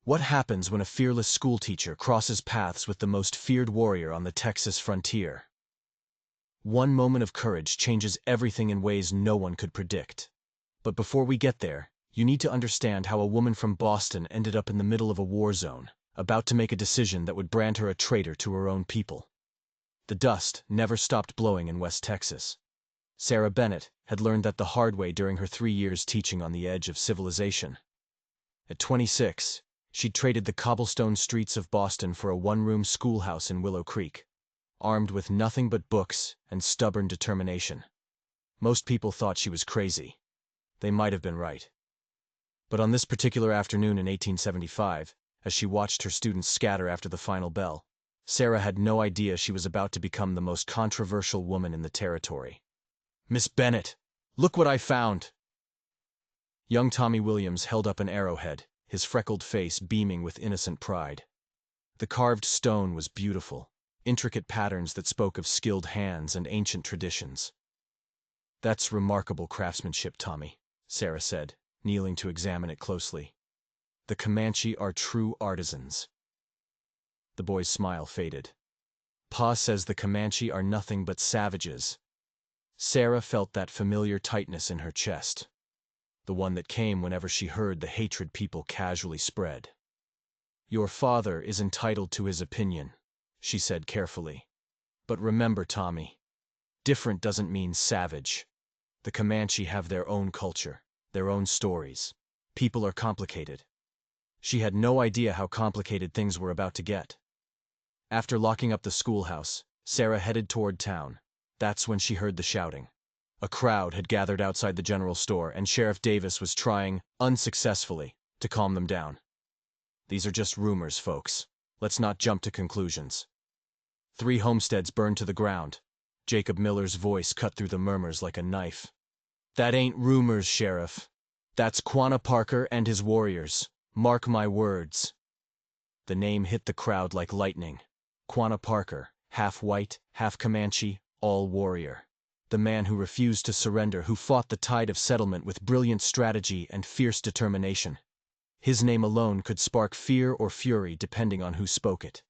What happens when a fearless schoolteacher crosses paths with the most feared warrior on the Texas frontier? One moment of courage changes everything in ways no one could predict. But before we get there, you need to understand how a woman from Boston ended up in the middle of a war zone, about to make a decision that would brand her a traitor to her own people. The dust never stopped blowing in West Texas. Sarah Bennett had learned that the hard way during her 3 years teaching on the edge of civilization. At 26, she'd traded the cobblestone streets of Boston for a one-room schoolhouse in Willow Creek, armed with nothing but books and stubborn determination. Most people thought she was crazy. They might have been right. But on this particular afternoon in 1875, as she watched her students scatter after the final bell, Sarah had no idea she was about to become the most controversial woman in the territory. "Miss Bennett, look what I found!" Young Tommy Williams held up an arrowhead, his freckled face beaming with innocent pride. The carved stone was beautiful, intricate patterns that spoke of skilled hands and ancient traditions. "That's remarkable craftsmanship, Tommy," Sarah said, kneeling to examine it closely. "The Comanche are true artisans." The boy's smile faded. "Pa says the Comanche are nothing but savages." Sarah felt that familiar tightness in her chest, the one that came whenever she heard the hatred people casually spread. "Your father is entitled to his opinion," she said carefully. "But remember, Tommy, different doesn't mean savage. The Comanche have their own culture, their own stories. People are complicated." She had no idea how complicated things were about to get. After locking up the schoolhouse, Sarah headed toward town. That's when she heard the shouting. A crowd had gathered outside the general store, and Sheriff Davis was trying, unsuccessfully, to calm them down. "These are just rumors, folks. Let's not jump to conclusions." 3 homesteads burned to the ground. Jacob Miller's voice cut through the murmurs like a knife. "That ain't rumors, Sheriff. That's Quanah Parker and his warriors. Mark my words." The name hit the crowd like lightning. Quanah Parker, half white, half Comanche, all warrior. The man who refused to surrender, who fought the tide of settlement with brilliant strategy and fierce determination. His name alone could spark fear or fury depending on who spoke it.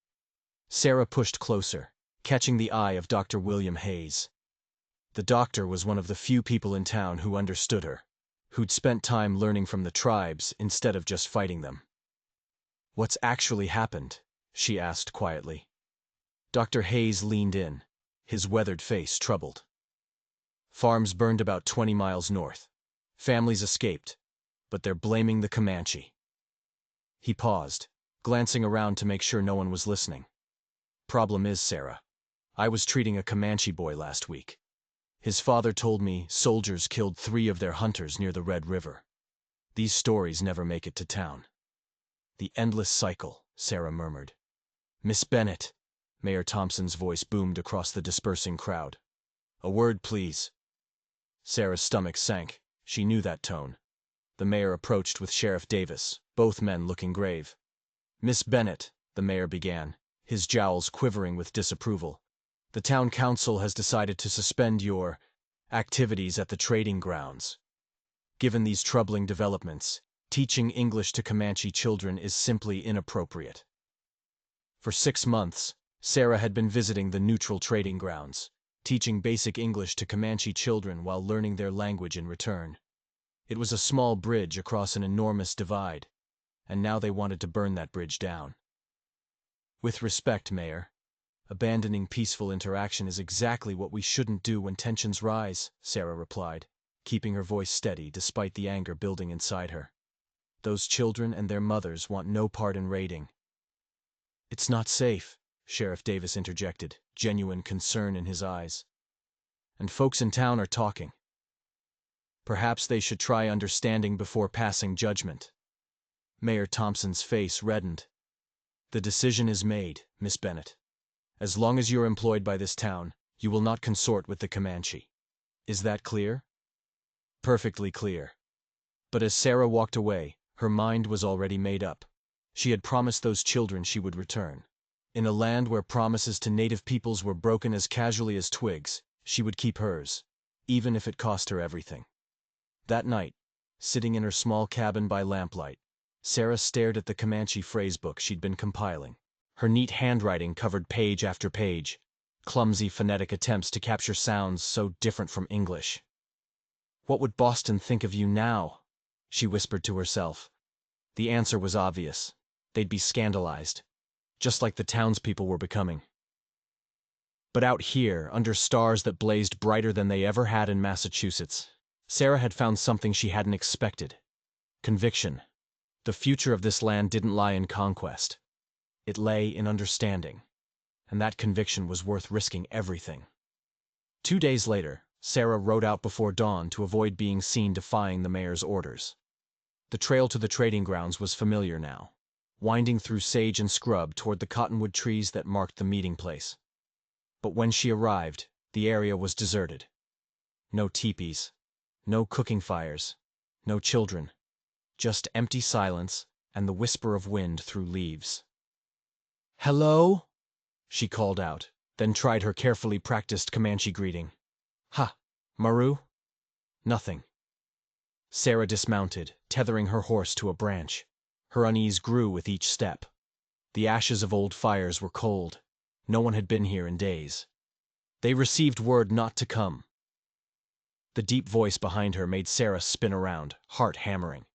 Sarah pushed closer, catching the eye of Dr. William Hayes. The doctor was one of the few people in town who understood her, who'd spent time learning from the tribes instead of just fighting them. "What's actually happened?" she asked quietly. Dr. Hayes leaned in, his weathered face troubled. "Farms burned about 20 miles north. Families escaped, but they're blaming the Comanche." He paused, glancing around to make sure no one was listening. "Problem is, Sarah, I was treating a Comanche boy last week. His father told me soldiers killed 3 of their hunters near the Red River. These stories never make it to town." "The endless cycle," Sarah murmured. "Miss Bennett," Mayor Thompson's voice boomed across the dispersing crowd. "A word, please." Sarah's stomach sank. She knew that tone. The mayor approached with Sheriff Davis, both men looking grave. "Miss Bennett," the mayor began, his jowls quivering with disapproval, "the town council has decided to suspend your activities at the trading grounds. Given these troubling developments, teaching English to Comanche children is simply inappropriate." For 6 months, Sarah had been visiting the neutral trading grounds, teaching basic English to Comanche children while learning their language in return. It was a small bridge across an enormous divide, and now they wanted to burn that bridge down. "With respect, Mayor, abandoning peaceful interaction is exactly what we shouldn't do when tensions rise," Sarah replied, keeping her voice steady despite the anger building inside her. "Those children and their mothers want no part in raiding." "It's not safe," Sheriff Davis interjected, genuine concern in his eyes. "And folks in town are talking. Perhaps they should try understanding before passing judgment." Mayor Thompson's face reddened. "The decision is made, Miss Bennett. As long as you're employed by this town, you will not consort with the Comanche. Is that clear?" Perfectly clear. But as Sarah walked away, her mind was already made up. She had promised those children she would return. In a land where promises to native peoples were broken as casually as twigs, she would keep hers, even if it cost her everything. That night, sitting in her small cabin by lamplight, Sarah stared at the Comanche phrasebook she'd been compiling. Her neat handwriting covered page after page, clumsy phonetic attempts to capture sounds so different from English. "What would Boston think of you now?" she whispered to herself. The answer was obvious. They'd be scandalized, just like the townspeople were becoming. But out here, under stars that blazed brighter than they ever had in Massachusetts, Sarah had found something she hadn't expected: conviction. The future of this land didn't lie in conquest. It lay in understanding, and that conviction was worth risking everything. 2 days later, Sarah rode out before dawn to avoid being seen defying the mayor's orders. The trail to the trading grounds was familiar now, winding through sage and scrub toward the cottonwood trees that marked the meeting place. But when she arrived, the area was deserted. No teepees, no cooking fires, no children, just empty silence and the whisper of wind through leaves. "Hello?" she called out, then tried her carefully practiced Comanche greeting. "Ha, Maru?" Nothing. Sarah dismounted, tethering her horse to a branch. Her unease grew with each step. The ashes of old fires were cold. No one had been here in days. They received word not to come. The deep voice behind her made Sarah spin around, heart hammering.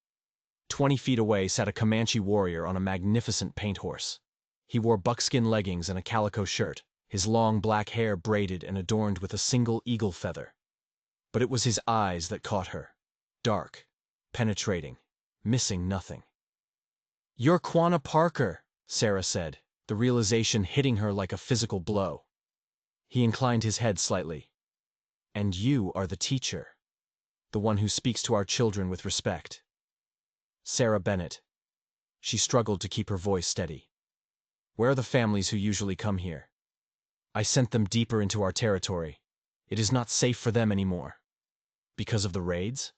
20 feet away sat a Comanche warrior on a magnificent paint horse. He wore buckskin leggings and a calico shirt, his long black hair braided and adorned with a single eagle feather. But it was his eyes that caught her. Dark, penetrating, missing nothing. "You're Quanah Parker," Sarah said, the realization hitting her like a physical blow. He inclined his head slightly. "And you are the teacher, the one who speaks to our children with respect." Sarah Bennett. She struggled to keep her voice steady. "Where are the families who usually come here? I sent them deeper into our territory. It is not safe for them anymore." "Because of the raids?"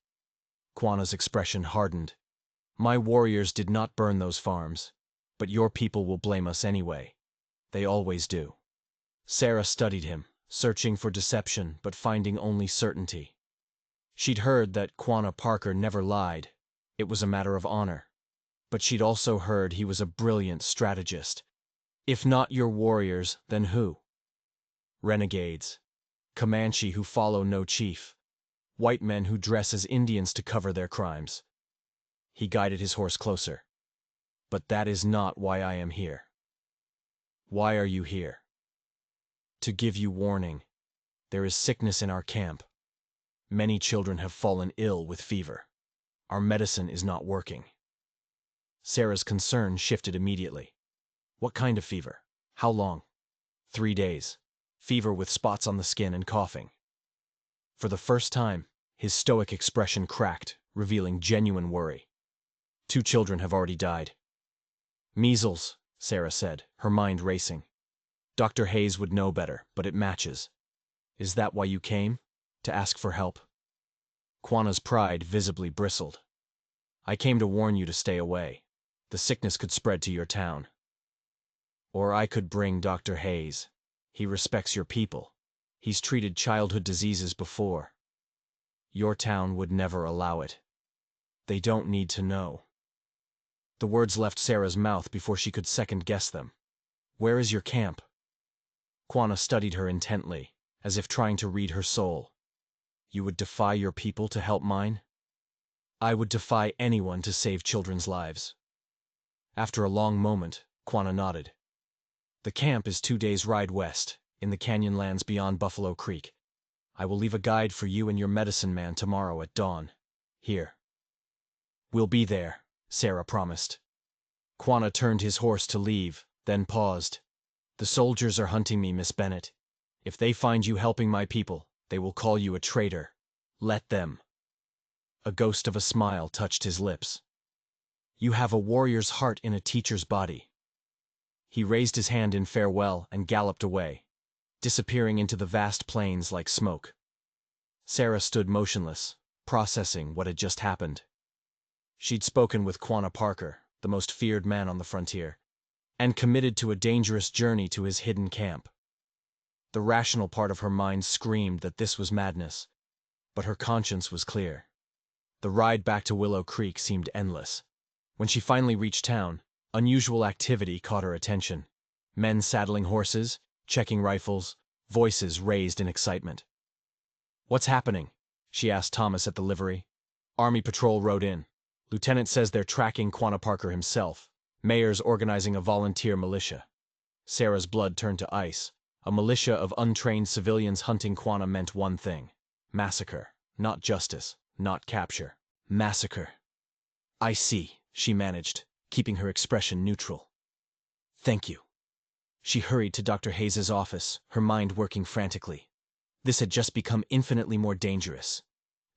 Quanah's expression hardened. "My warriors did not burn those farms, but your people will blame us anyway. They always do." Sarah studied him, searching for deception but finding only certainty. She'd heard that Quanah Parker never lied. It was a matter of honor. But she'd also heard he was a brilliant strategist. If not your warriors, then who? Renegades. Comanche who follow no chief. White men who dress as Indians to cover their crimes. He guided his horse closer. "But that is not why I am here." "Why are you here?" "To give you warning. There is sickness in our camp. Many children have fallen ill with fever. Our medicine is not working." Sarah's concern shifted immediately. "What kind of fever? How long?" 3 days. Fever with spots on the skin and coughing." For the first time, his stoic expression cracked, revealing genuine worry. "2 children have already died." "Measles," Sarah said, her mind racing. "Dr. Hayes would know better, but it matches. Is that why you came? To ask for help?" Quanah's pride visibly bristled. "I came to warn you to stay away. The sickness could spread to your town. Or I could bring Dr. Hayes. He respects your people. He's treated childhood diseases before. Your town would never allow it. They don't need to know." The words left Sarah's mouth before she could second-guess them. "Where is your camp?" Quanah studied her intently, as if trying to read her soul. "You would defy your people to help mine?" "I would defy anyone to save children's lives." After a long moment, Quanah nodded. "The camp is 2 days' ride west, in the canyon lands beyond Buffalo Creek. I will leave a guide for you and your medicine man tomorrow at dawn. Here." "We'll be there," Sarah promised. Quanah turned his horse to leave, then paused. "The soldiers are hunting me, Miss Bennett. If they find you helping my people, they will call you a traitor. Let them." A ghost of a smile touched his lips. "You have a warrior's heart in a teacher's body." He raised his hand in farewell and galloped away, disappearing into the vast plains like smoke. Sarah stood motionless, processing what had just happened. She'd spoken with Quanah Parker, the most feared man on the frontier, and committed to a dangerous journey to his hidden camp. The rational part of her mind screamed that this was madness, but her conscience was clear. The ride back to Willow Creek seemed endless. When she finally reached town, unusual activity caught her attention. Men saddling horses, checking rifles, voices raised in excitement. "What's happening?" she asked Thomas at the livery. "Army patrol rode in. Lieutenant says they're tracking Quanah Parker himself. Mayor's organizing a volunteer militia." Sarah's blood turned to ice. A militia of untrained civilians hunting Quanah meant one thing: massacre. Not justice, not capture. Massacre. "I see," she managed, keeping her expression neutral. "Thank you." She hurried to Dr. Hayes's office, her mind working frantically. This had just become infinitely more dangerous.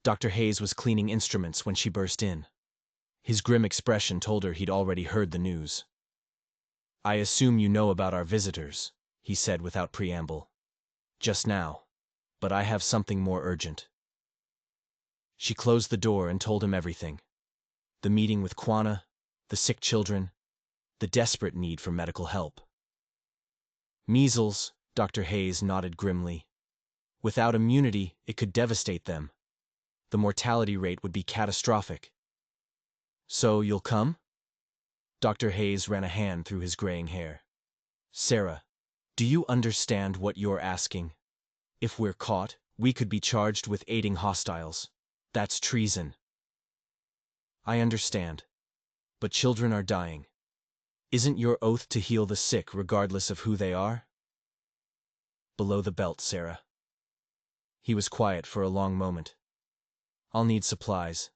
Dr. Hayes was cleaning instruments when she burst in. His grim expression told her he'd already heard the news. "I assume you know about our visitors," he said without preamble. "Just now. But I have something more urgent." She closed the door and told him everything. The meeting with Quanah, the sick children, the desperate need for medical help. "Measles," Dr. Hayes nodded grimly. "Without immunity, it could devastate them. The mortality rate would be catastrophic." "So you'll come?" Dr. Hayes ran a hand through his graying hair. "Sarah, do you understand what you're asking? If we're caught, we could be charged with aiding hostiles. That's treason." "I understand. But children are dying. Isn't your oath to heal the sick regardless of who they are?" "Below the belt, Sarah." He was quiet for a long moment. "I'll need supplies.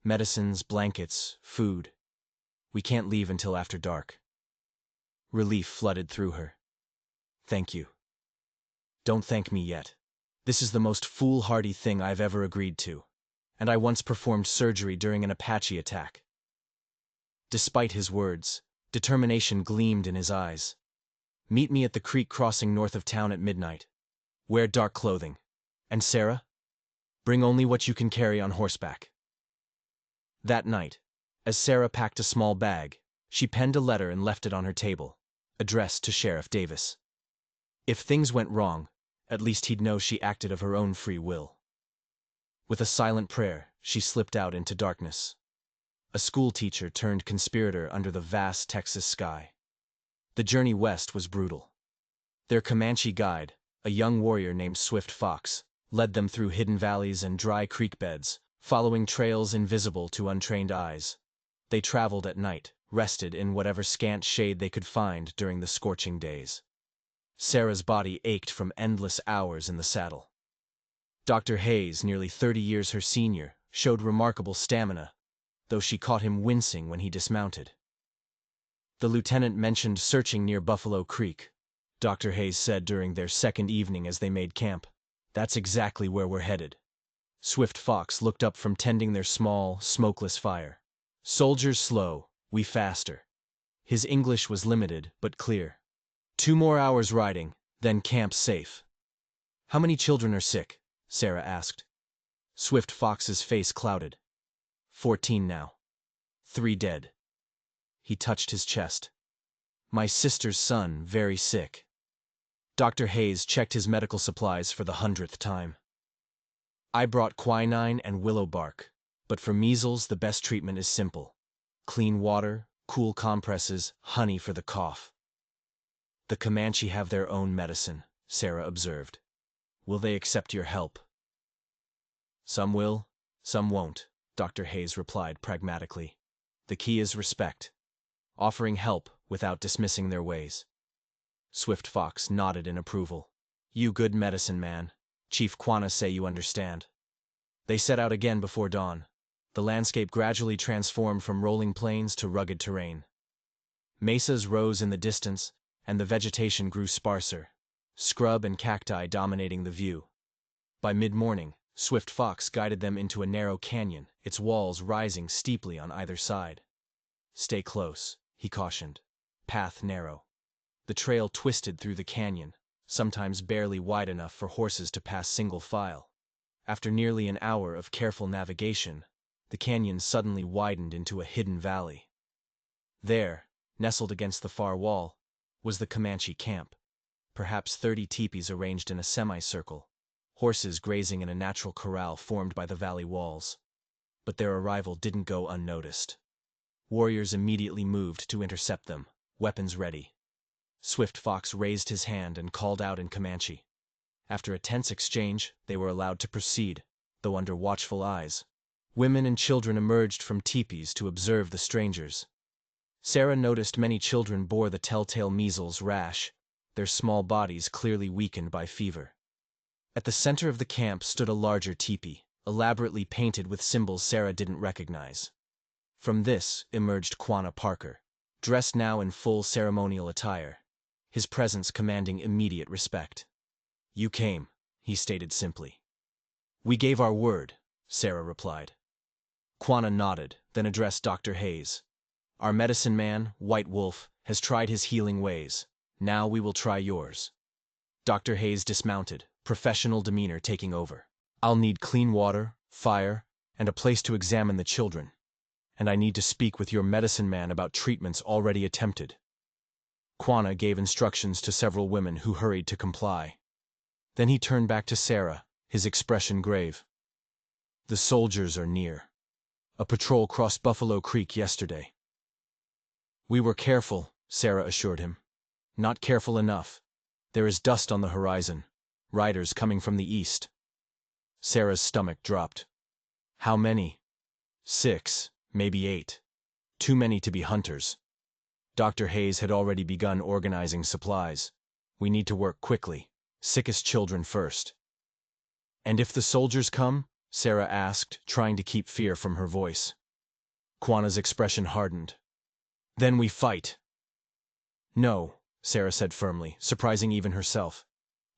Medicines, blankets, food. We can't leave until after dark." Relief flooded through her. "Thank you." "Don't thank me yet. This is the most foolhardy thing I've ever agreed to. And I once performed surgery during an Apache attack." Despite his words, determination gleamed in his eyes. "Meet me at the creek crossing north of town at midnight. Wear dark clothing. And Sarah? Bring only what you can carry on horseback." That night, as Sarah packed a small bag, she penned a letter and left it on her table, addressed to Sheriff Davis. If things went wrong, at least he'd know she acted of her own free will. With a silent prayer, she slipped out into darkness. A school teacher turned conspirator under the vast Texas sky. The journey west was brutal. Their Comanche guide, a young warrior named Swift Fox, led them through hidden valleys and dry creek beds, following trails invisible to untrained eyes. They traveled at night, rested in whatever scant shade they could find during the scorching days. Sarah's body ached from endless hours in the saddle. Dr. Hayes, nearly 30 years her senior, showed remarkable stamina, though she caught him wincing when he dismounted. The lieutenant mentioned searching near Buffalo Creek. Dr. Hayes said during their second evening as they made camp. "That's exactly where we're headed." Swift Fox looked up from tending their small, smokeless fire. "Soldiers slow, we faster." His English was limited, but clear. 2 more hours riding, then camp safe." "How many children are sick?" Sarah asked. Swift Fox's face clouded. 14 now. 3 dead." He touched his chest. "My sister's son, very sick." Dr. Hayes checked his medical supplies for the 100th time. "I brought quinine and willow bark, but for measles the best treatment is simple. Clean water, cool compresses, honey for the cough." "The Comanche have their own medicine," Sarah observed. "Will they accept your help?" "Some will, some won't," Dr. Hayes replied pragmatically. "The key is respect. Offering help without dismissing their ways." Swift Fox nodded in approval. "You good medicine man. Chief Quanah say you understand." They set out again before dawn. The landscape gradually transformed from rolling plains to rugged terrain. Mesas rose in the distance, and the vegetation grew sparser, scrub and cacti dominating the view. By mid-morning, Swift Fox guided them into a narrow canyon, its walls rising steeply on either side. "Stay close," he cautioned. "Path narrow." The trail twisted through the canyon, sometimes barely wide enough for horses to pass single file. After nearly an hour of careful navigation, the canyon suddenly widened into a hidden valley. There, nestled against the far wall, was the Comanche camp. Perhaps 30 teepees arranged in a semicircle, horses grazing in a natural corral formed by the valley walls. But their arrival didn't go unnoticed. Warriors immediately moved to intercept them, weapons ready. Swift Fox raised his hand and called out in Comanche. After a tense exchange, they were allowed to proceed, though under watchful eyes. Women and children emerged from teepees to observe the strangers. Sarah noticed many children bore the telltale measles rash, their small bodies clearly weakened by fever. At the center of the camp stood a larger teepee, elaborately painted with symbols Sarah didn't recognize. From this emerged Quanah Parker, dressed now in full ceremonial attire, his presence commanding immediate respect. "You came," he stated simply. "We gave our word," Sarah replied. Quanah nodded, then addressed Dr. Hayes. "Our medicine man, White Wolf, has tried his healing ways. Now we will try yours." Dr. Hayes dismounted, professional demeanor taking over. "I'll need clean water, fire, and a place to examine the children. And I need to speak with your medicine man about treatments already attempted." Quanah gave instructions to several women who hurried to comply. Then he turned back to Sarah, his expression grave. "The soldiers are near. A patrol crossed Buffalo Creek yesterday." "We were careful," Sarah assured him. "Not careful enough. There is dust on the horizon. Riders coming from the east." Sarah's stomach dropped. "How many?" "6, maybe 8. Too many to be hunters." Dr. Hayes had already begun organizing supplies. "We need to work quickly. Sickest children first." "And if the soldiers come?" Sarah asked, trying to keep fear from her voice. Quanah's expression hardened. "Then we fight." "No," Sarah said firmly, surprising even herself.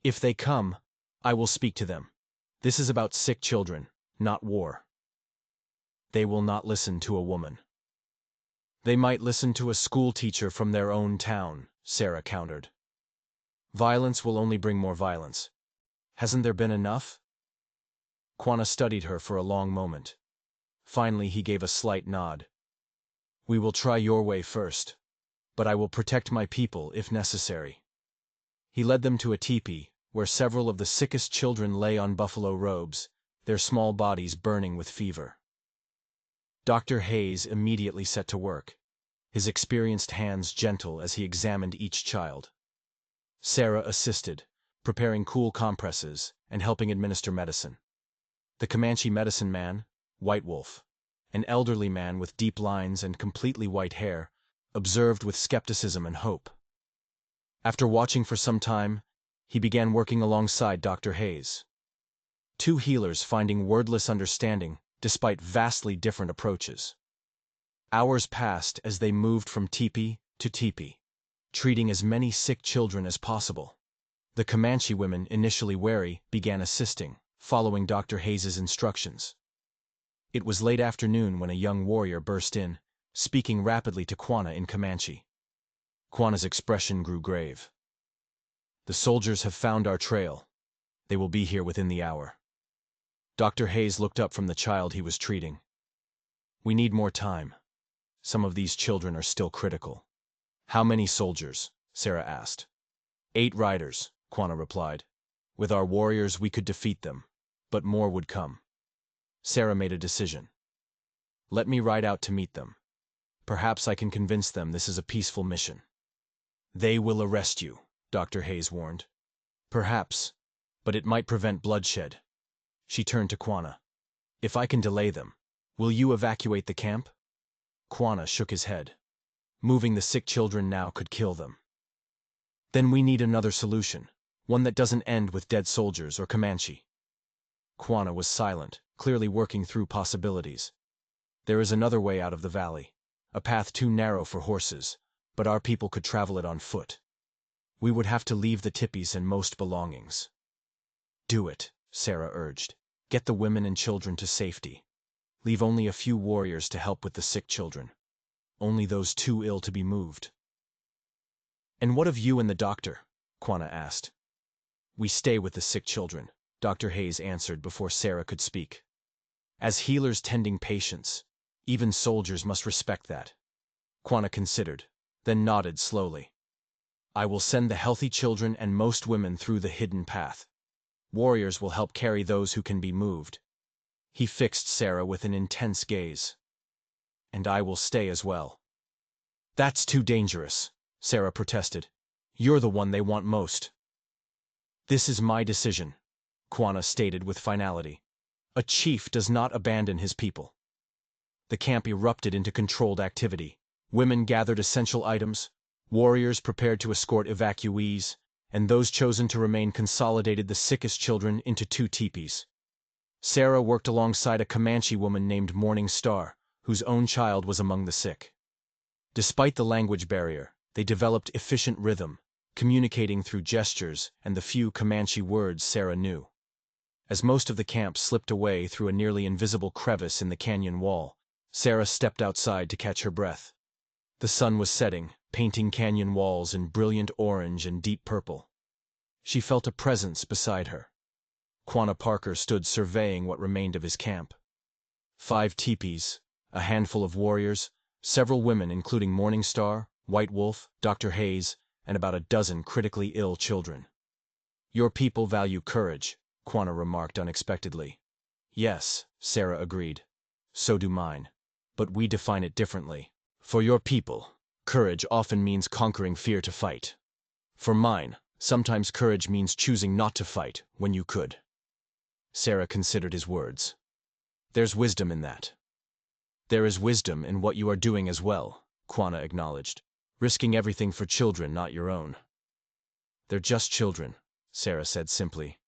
"If they come, I will speak to them. This is about sick children, not war." "They will not listen to a woman." "They might listen to a school teacher from their own town," Sarah countered. "Violence will only bring more violence. Hasn't there been enough?" Quanah studied her for a long moment. Finally, he gave a slight nod. "We will try your way first, but I will protect my people if necessary." He led them to a teepee, where several of the sickest children lay on buffalo robes, their small bodies burning with fever. Dr. Hayes immediately set to work, his experienced hands gentle as he examined each child. Sarah assisted, preparing cool compresses and helping administer medicine. The Comanche medicine man, White Wolf, an elderly man with deep lines and completely white hair, observed with skepticism and hope. After watching for some time, he began working alongside Dr. Hayes. Two healers finding wordless understanding despite vastly different approaches. Hours passed as they moved from teepee to teepee, treating as many sick children as possible. The Comanche women, initially wary, began assisting, following Dr. Hayes's instructions. It was late afternoon when a young warrior burst in, speaking rapidly to Quanah in Comanche. Quanah's expression grew grave. "The soldiers have found our trail. They will be here within the hour." Dr. Hayes looked up from the child he was treating. "We need more time. Some of these children are still critical." "How many soldiers?" Sarah asked. 8 riders, Quanah replied. "With our warriors we could defeat them, but more would come." Sarah made a decision. "Let me ride out to meet them. Perhaps I can convince them this is a peaceful mission." "They will arrest you," Dr. Hayes warned. "Perhaps, but it might prevent bloodshed." She turned to Quanah. "If I can delay them, will you evacuate the camp?" Quanah shook his head. "Moving the sick children now could kill them." "Then we need another solution, one that doesn't end with dead soldiers or Comanche." Quanah was silent, clearly working through possibilities. "There is another way out of the valley, a path too narrow for horses, but our people could travel it on foot. We would have to leave the tippies and most belongings." "Do it," Sarah urged. "Get the women and children to safety. Leave only a few warriors to help with the sick children. Only those too ill to be moved." "And what of you and the doctor?" Quanah asked. "We stay with the sick children," Dr. Hayes answered before Sarah could speak. "As healers tending patients, even soldiers must respect that." Quanah considered, then nodded slowly. "I will send the healthy children and most women through the hidden path. Warriors will help carry those who can be moved." He fixed Sarah with an intense gaze. And I will stay as well. That's too dangerous, Sarah protested. You're the one they want most. This is my decision, Quanah stated with finality. A chief does not abandon his people. The camp erupted into controlled activity. Women gathered essential items, warriors prepared to escort evacuees, and those chosen to remain consolidated the sickest children into 2 teepees. Sarah worked alongside a Comanche woman named Morning Star, whose own child was among the sick. Despite the language barrier, they developed efficient rhythm, communicating through gestures and the few Comanche words Sarah knew. As most of the camp slipped away through a nearly invisible crevice in the canyon wall, Sarah stepped outside to catch her breath. The sun was setting, painting canyon walls in brilliant orange and deep purple. She felt a presence beside her. Quanah Parker stood surveying what remained of his camp. 5 teepees, a handful of warriors, several women including Morning Star, White Wolf, Dr. Hayes, and about a dozen critically ill children. Your people value courage, Quanah remarked unexpectedly. Yes, Sarah agreed. So do mine. But we define it differently. For your people, courage often means conquering fear to fight. For mine, sometimes courage means choosing not to fight when you could. Sarah considered his words. There's wisdom in that. There is wisdom in what you are doing as well, Quanah acknowledged. Risking everything for children not your own. They're just children, Sarah said simply.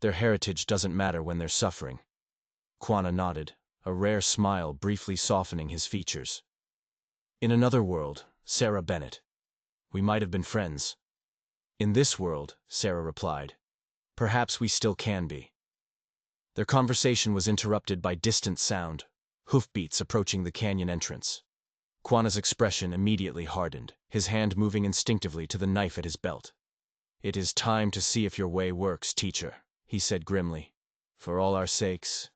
Their heritage doesn't matter when they're suffering. Quanah nodded, a rare smile briefly softening his features. In another world, Sarah Bennett, we might have been friends. In this world, Sarah replied, perhaps we still can be. Their conversation was interrupted by distant sound, hoofbeats approaching the canyon entrance. Quanah's expression immediately hardened, his hand moving instinctively to the knife at his belt. It is time to see if your way works, teacher, he said grimly. For all our sakes,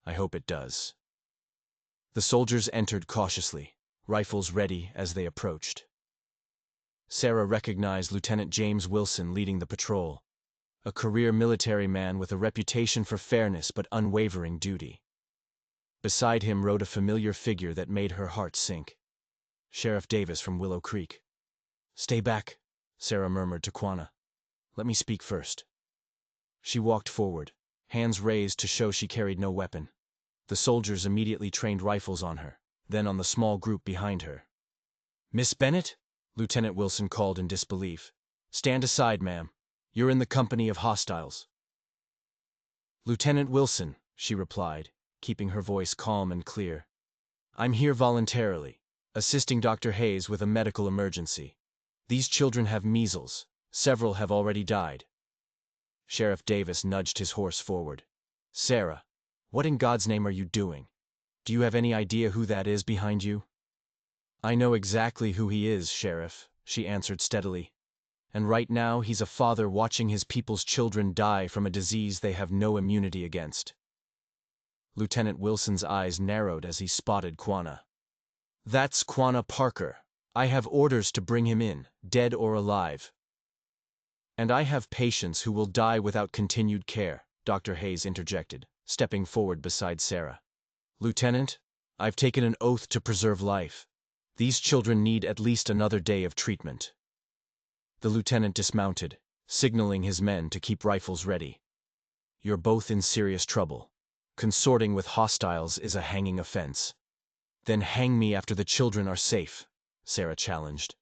I hope it does. The soldiers entered cautiously, rifles ready as they approached. Sarah recognized Lieutenant James Wilson leading the patrol, a career military man with a reputation for fairness but unwavering duty. Beside him rode a familiar figure that made her heart sink. Sheriff Davis from Willow Creek. Stay back, Sarah murmured to Quanah. Let me speak first. She walked forward, hands raised to show she carried no weapon. The soldiers immediately trained rifles on her, then on the small group behind her. Miss Bennett? Lieutenant Wilson called in disbelief. Stand aside, ma'am. You're in the company of hostiles. Lieutenant Wilson, she replied, keeping her voice calm and clear. I'm here voluntarily, assisting Dr. Hayes with a medical emergency. These children have measles. Several have already died. Sheriff Davis nudged his horse forward. Sarah, what in God's name are you doing? Do you have any idea who that is behind you? I know exactly who he is, Sheriff, she answered steadily. And right now he's a father watching his people's children die from a disease they have no immunity against. Lieutenant Wilson's eyes narrowed as he spotted Quanah. That's Quanah Parker. I have orders to bring him in, dead or alive. And I have patients who will die without continued care, Dr. Hayes interjected, stepping forward beside Sarah. Lieutenant, I've taken an oath to preserve life. These children need at least another day of treatment. The lieutenant dismounted, signaling his men to keep rifles ready. You're both in serious trouble. Consorting with hostiles is a hanging offense. Then hang me after the children are safe, Sarah challenged.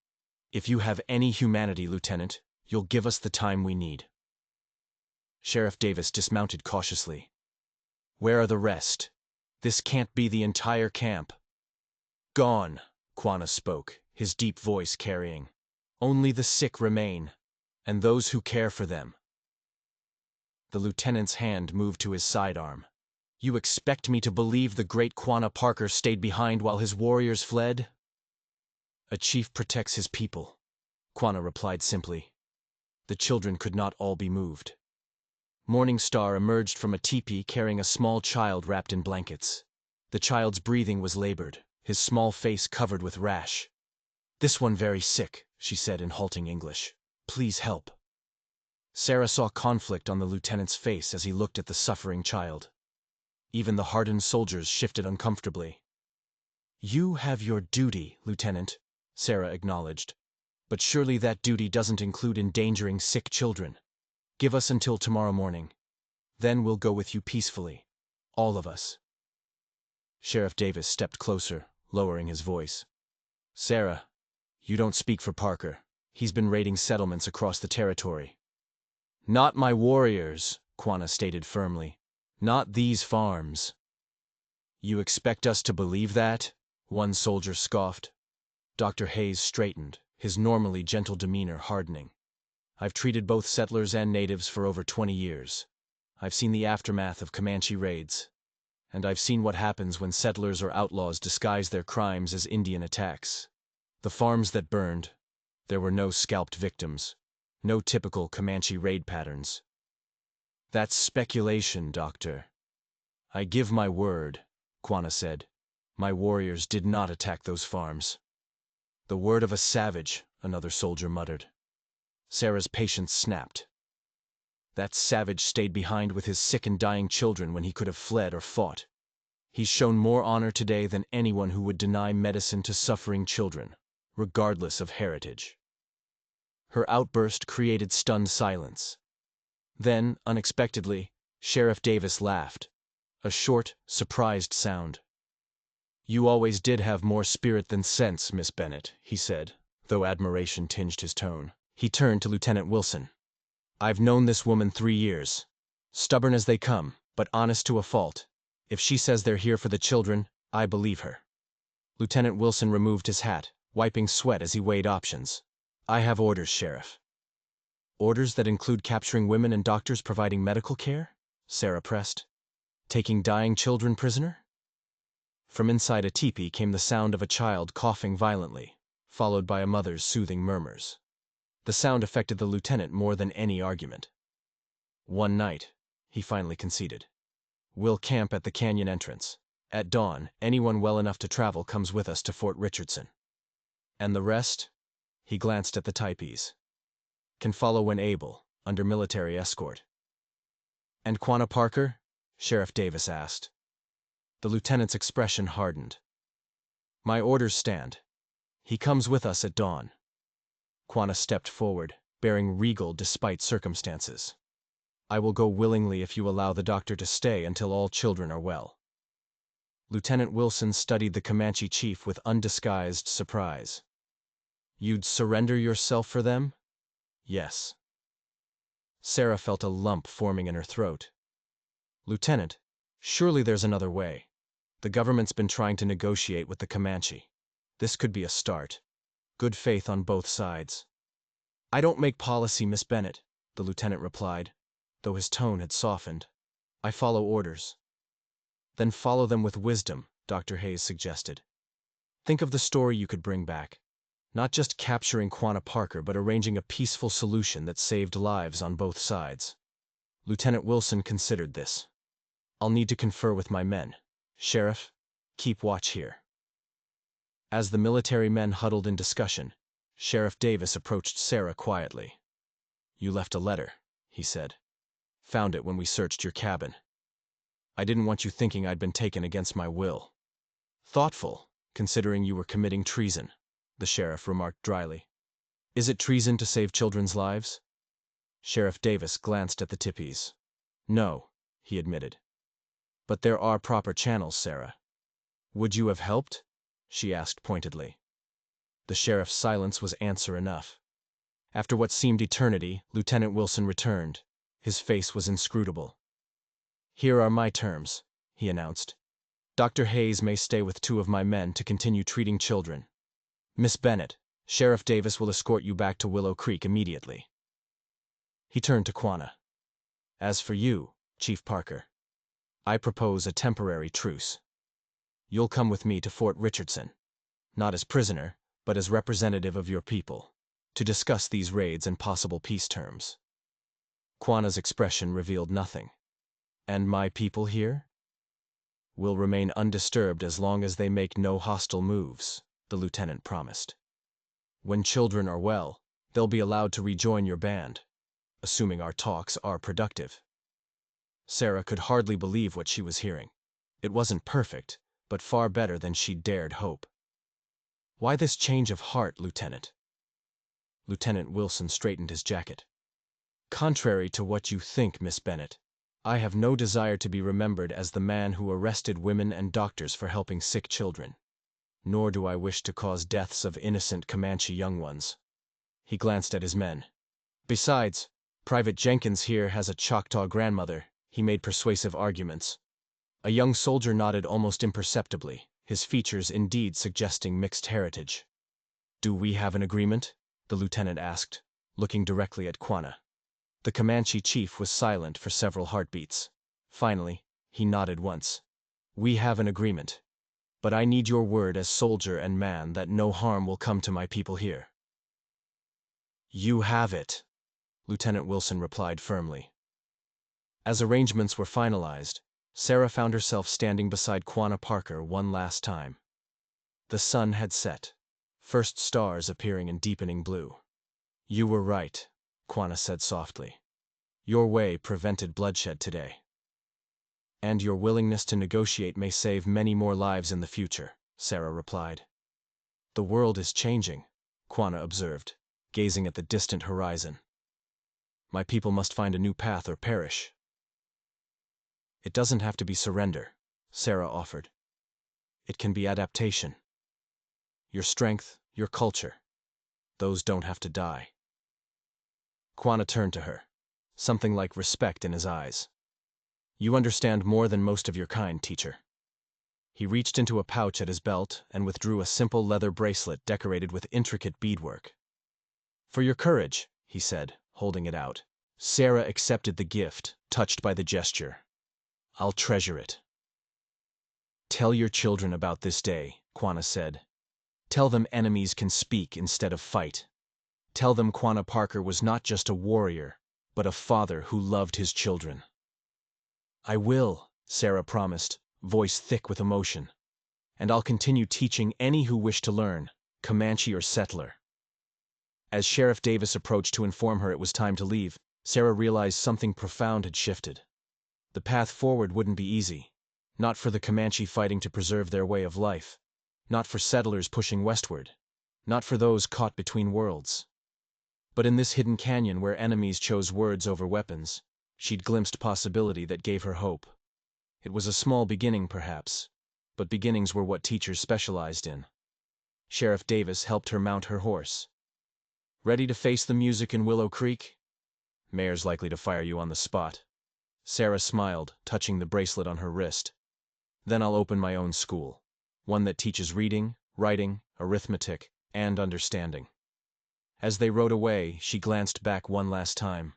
If you have any humanity, Lieutenant, you'll give us the time we need. Sheriff Davis dismounted cautiously. Where are the rest? This can't be the entire camp. Gone, Quanah spoke, his deep voice carrying. Only the sick remain, and those who care for them. The lieutenant's hand moved to his sidearm. You expect me to believe the great Quanah Parker stayed behind while his warriors fled? A chief protects his people, Quanah replied simply. The children could not all be moved. Morning Star emerged from a teepee carrying a small child wrapped in blankets. The child's breathing was labored, his small face covered with rash. This one very sick, she said in halting English. Please help. Sarah saw conflict on the lieutenant's face as he looked at the suffering child. Even the hardened soldiers shifted uncomfortably. You have your duty, Lieutenant, Sarah acknowledged. But surely that duty doesn't include endangering sick children. Give us until tomorrow morning. Then we'll go with you peacefully. All of us. Sheriff Davis stepped closer, lowering his voice. Sarah, you don't speak for Parker. He's been raiding settlements across the territory. Not my warriors, Quanah stated firmly. Not these farms. You expect us to believe that? One soldier scoffed. Dr. Hayes straightened, his normally gentle demeanor hardening. I've treated both settlers and natives for over 20 years. I've seen the aftermath of Comanche raids. And I've seen what happens when settlers or outlaws disguise their crimes as Indian attacks. The farms that burned, there were no scalped victims, no typical Comanche raid patterns. That's speculation, Doctor. I give my word, Quanah said. My warriors did not attack those farms. The word of a savage, another soldier muttered. Sarah's patience snapped. That savage stayed behind with his sick and dying children when he could have fled or fought. He's shown more honor today than anyone who would deny medicine to suffering children, regardless of heritage. Her outburst created stunned silence. Then, unexpectedly, Sheriff Davis laughed. A short, surprised sound. You always did have more spirit than sense, Miss Bennett, he said, though admiration tinged his tone. He turned to Lieutenant Wilson. I've known this woman 3 years. Stubborn as they come, but honest to a fault. If she says they're here for the children, I believe her. Lieutenant Wilson removed his hat, wiping sweat as he weighed options. I have orders, Sheriff. Orders that include capturing women and doctors providing medical care? Sarah pressed. Taking dying children prisoner? From inside a teepee came the sound of a child coughing violently, followed by a mother's soothing murmurs. The sound affected the lieutenant more than any argument. One night, he finally conceded. We'll camp at the canyon entrance. At dawn, anyone well enough to travel comes with us to Fort Richardson. And the rest? He glanced at the teepees. Can follow when able, under military escort. And Quanah Parker? Sheriff Davis asked. The lieutenant's expression hardened. My orders stand. He comes with us at dawn. Quanah stepped forward, bearing regal despite circumstances. I will go willingly if you allow the doctor to stay until all children are well. Lieutenant Wilson studied the Comanche chief with undisguised surprise. You'd surrender yourself for them? Yes. Sarah felt a lump forming in her throat. Lieutenant, surely there's another way. The government's been trying to negotiate with the Comanche. This could be a start. Good faith on both sides. I don't make policy, Miss Bennett, the lieutenant replied, though his tone had softened. I follow orders. Then follow them with wisdom, Dr. Hayes suggested. Think of the story you could bring back. Not just capturing Quanah Parker, but arranging a peaceful solution that saved lives on both sides. Lieutenant Wilson considered this. I'll need to confer with my men. Sheriff, keep watch here. As the military men huddled in discussion, Sheriff Davis approached Sarah quietly. You left a letter, he said. Found it when we searched your cabin. I didn't want you thinking I'd been taken against my will. Thoughtful, considering you were committing treason, the sheriff remarked dryly. Is it treason to save children's lives? Sheriff Davis glanced at the teepees. No, he admitted. But there are proper channels, Sarah. Would you have helped? She asked pointedly. The sheriff's silence was answer enough. After what seemed eternity, Lieutenant Wilson returned. His face was inscrutable. Here are my terms, he announced. Dr. Hayes may stay with 2 of my men to continue treating children. Miss Bennett, Sheriff Davis will escort you back to Willow Creek immediately. He turned to Quanah. As for you, Chief Parker, I propose a temporary truce. You'll come with me to Fort Richardson, not as prisoner, but as representative of your people, to discuss these raids and possible peace terms. Quanah's expression revealed nothing. And my people here? Will remain undisturbed as long as they make no hostile moves, the lieutenant promised. When children are well, they'll be allowed to rejoin your band, assuming our talks are productive. Sarah could hardly believe what she was hearing. It wasn't perfect, but far better than she'd dared hope. "Why this change of heart, Lieutenant?" Lieutenant Wilson straightened his jacket. "Contrary to what you think, Miss Bennet, I have no desire to be remembered as the man who arrested women and doctors for helping sick children. Nor do I wish to cause deaths of innocent Comanche young ones." He glanced at his men. "Besides, Private Jenkins here has a Choctaw grandmother," he made persuasive arguments. A young soldier nodded almost imperceptibly, his features indeed suggesting mixed heritage. "Do we have an agreement?" the lieutenant asked, looking directly at Quanah. The Comanche chief was silent for several heartbeats. Finally, he nodded once. "We have an agreement. But I need your word as soldier and man that no harm will come to my people here." "You have it," Lieutenant Wilson replied firmly. As arrangements were finalized, Sarah found herself standing beside Quanah Parker one last time. The sun had set, first stars appearing in deepening blue. "You were right," Quanah said softly. "Your way prevented bloodshed today. And your willingness to negotiate may save many more lives in the future," Sarah replied. "The world is changing," Quanah observed, gazing at the distant horizon. "My people must find a new path or perish." "It doesn't have to be surrender," Sarah offered. "It can be adaptation. Your strength, your culture, those don't have to die." Quanah turned to her, something like respect in his eyes. "You understand more than most of your kind, teacher." He reached into a pouch at his belt and withdrew a simple leather bracelet decorated with intricate beadwork. "For your courage," he said, holding it out. Sarah accepted the gift, touched by the gesture. "I'll treasure it." "Tell your children about this day," Quanah said. "Tell them enemies can speak instead of fight. Tell them Quanah Parker was not just a warrior, but a father who loved his children." "I will," Sarah promised, voice thick with emotion. "And I'll continue teaching any who wish to learn, Comanche or settler." As Sheriff Davis approached to inform her it was time to leave, Sarah realized something profound had shifted. The path forward wouldn't be easy, not for the Comanche fighting to preserve their way of life, not for settlers pushing westward, not for those caught between worlds. But in this hidden canyon where enemies chose words over weapons, she'd glimpsed possibility that gave her hope. It was a small beginning, perhaps, but beginnings were what teachers specialized in. Sheriff Davis helped her mount her horse. "Ready to face the music in Willow Creek?" "Mayor's likely to fire you on the spot." Sarah smiled, touching the bracelet on her wrist. "Then I'll open my own school, one that teaches reading, writing, arithmetic, and understanding." As they rode away, she glanced back one last time.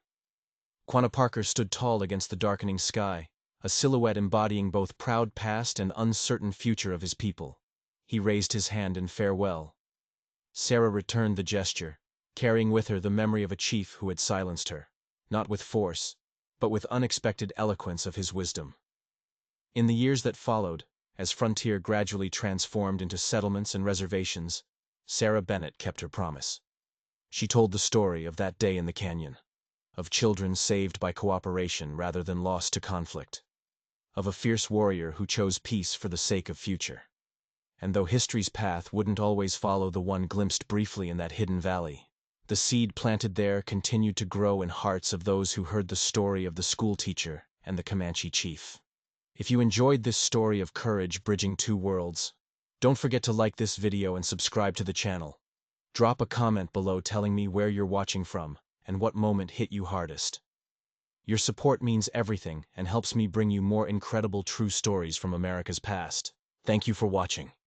Quanah Parker stood tall against the darkening sky, a silhouette embodying both proud past and uncertain future of his people. He raised his hand in farewell. Sarah returned the gesture, carrying with her the memory of a chief who had silenced her, not with force, but with unexpected eloquence of his wisdom. In the years that followed, as frontier gradually transformed into settlements and reservations, Sarah Bennet kept her promise. She told the story of that day in the canyon, of children saved by cooperation rather than lost to conflict, of a fierce warrior who chose peace for the sake of future. And though history's path wouldn't always follow the one glimpsed briefly in that hidden valley, the seed planted there continued to grow in hearts of those who heard the story of the schoolteacher and the Comanche chief. If you enjoyed this story of courage bridging two worlds, don't forget to like this video and subscribe to the channel. Drop a comment below telling me where you're watching from and what moment hit you hardest. Your support means everything and helps me bring you more incredible true stories from America's past. Thank you for watching.